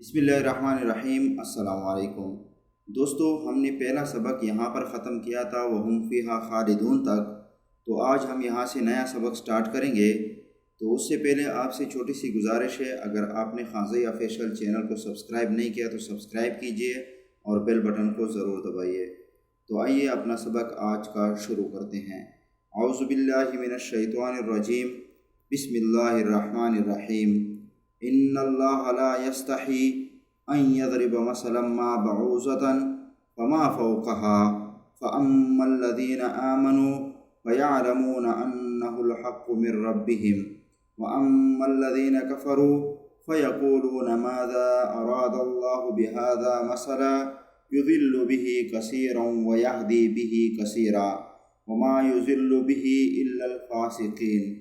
بسم اللہ الرحمن الرحیم۔ السلام علیکم دوستو، ہم نے پہلا سبق یہاں پر ختم کیا تھا وَهُمْ فِيهَا خَالِدُونَ تک۔ تو آج ہم یہاں سے نیا سبق سٹارٹ کریں گے۔ تو اس سے پہلے آپ سے چھوٹی سی گزارش ہے، اگر آپ نے خانزئی آفیشیل چینل کو سبسکرائب نہیں کیا تو سبسکرائب کیجئے اور بیل بٹن کو ضرور دبائیے۔ تو آئیے اپنا سبق آج کا شروع کرتے ہیں۔ اعوذ باللہ من الشیطان الرجیم، بسم اللہ الرحمن الرحیم۔ ان اللہ لا یستحی ان یضرب مثلا ما بعوضة فما فوقها فاما الذین آمنوا فیعلمون انہ الحق من ربهم واما الذین کفروا فیقولون ماذا اراد اللہ بهذا مثلا یضل به کثیرا ویہدی به کثیرا وما یضل به الا الفاسقین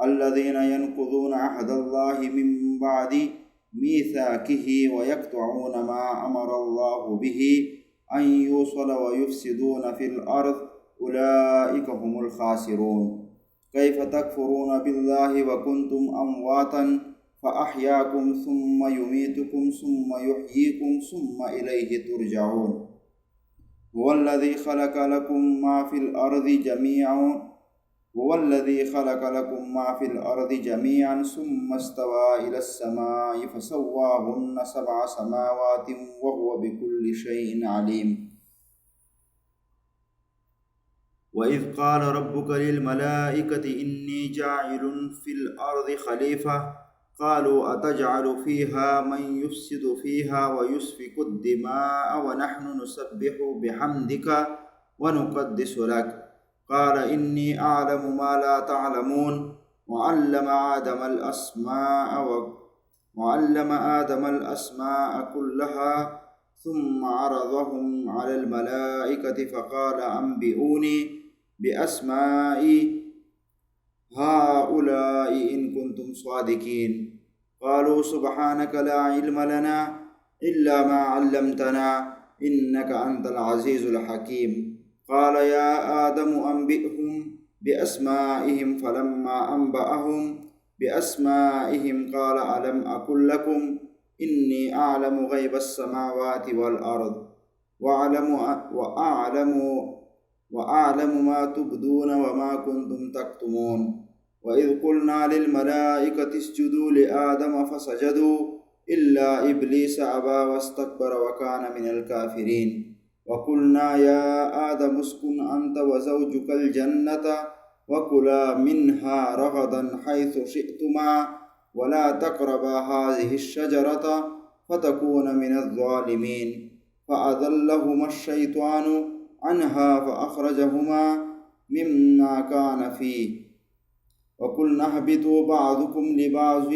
الذين ينقضون عهد الله من بعد ميثاقه ويقطعون ما أمر الله به أن يوصل ويفسدون في الأرض أولئك هم الخاسرون كيف تكفرون بالله وكنتم أمواتا فأحياكم ثم يميتكم ثم يحييكم ثم إليه ترجعون هو الذي خلق لكم ما في الأرض جميعا هو الذي خلق لكم ما في الأرض جميعا ثم استوى إلى السماء فسواهن 7 سماوات وهو بكل شيء عليم وإذ قال ربك للملائكة إني جاعل في الأرض خليفة قالوا أتجعل فيها من يفسد فيها ويسفك الدماء ونحن نسبح بحمدك ونقدس لك قال إني أعلم ما لا تعلمون وعلم آدم الأسماء كلها ثم عرضهم على الملائكة فقال أنبئوني بأسماء هؤلاء إن كنتم صادقين قالوا سبحانك لا علم لنا إلا ما علمتنا إنك أنت العزيز الحكيم قال يا آدم أنبئهم بأسمائهم فلما أنبأهم بأسمائهم قال ألم أقل لكم إني أعلم غيب السماوات والأرض وأعلم ما تبدون وما كنتم تكتمون وإذ قلنا للملائكة اسجدوا لآدم فسجدوا إلا إبليس أبى واستكبر وكان من الكافرين وقلنا يا آدم اسكن أنت وزوجك الجنة وكلا منها رغدا حيث شئتما ولا تقربا هذه الشجرة فتكونا من الظالمين فأذلهما الشيطان عنها فأخرجهما مما كان فيه وقلنا اهبطوا بعضكم لبعض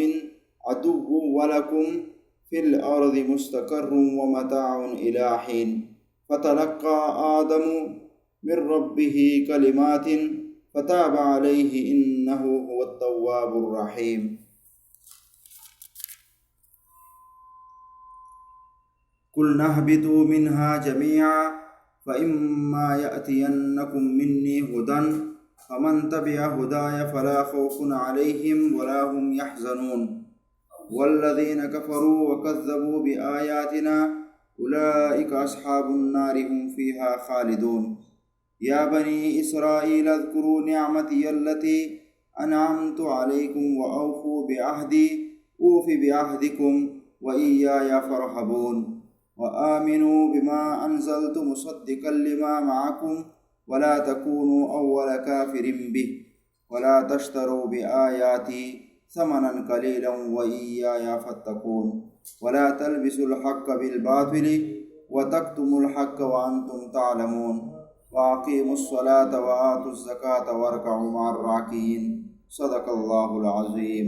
عدو ولكم في الأرض مستقر ومتاع إلى حين فتلقى آدم من ربه كلمات فتاب عليه إنه هو التواب الرحيم قلنا اهبطوا منها جميعا فإما يأتينكم مني هدى فمن تبع هداي فلا خوف عليهم ولا هم يحزنون والذين كفروا وكذبوا بآياتنا أولئك أصحاب النار هم فيها خالدون يا بني إسرائيل اذكروا نعمتي التي أنعمت عليكم وأوفوا بعهدي أوف بعهدكم وإياي فارهبون وآمنوا بما أنزلت مصدقا لما معكم ولا تكونوا أول كافر به ولا تشتروا بآياتي ثمنا قليلا وإياي فاتقون ولا تلبسوا الحق بالباطل وتكتموا الحق وأنتم تعلمون وأقيموا الصلاة وآتوا الزكاة واركعوا مع الراكعين صدق الله العظيم۔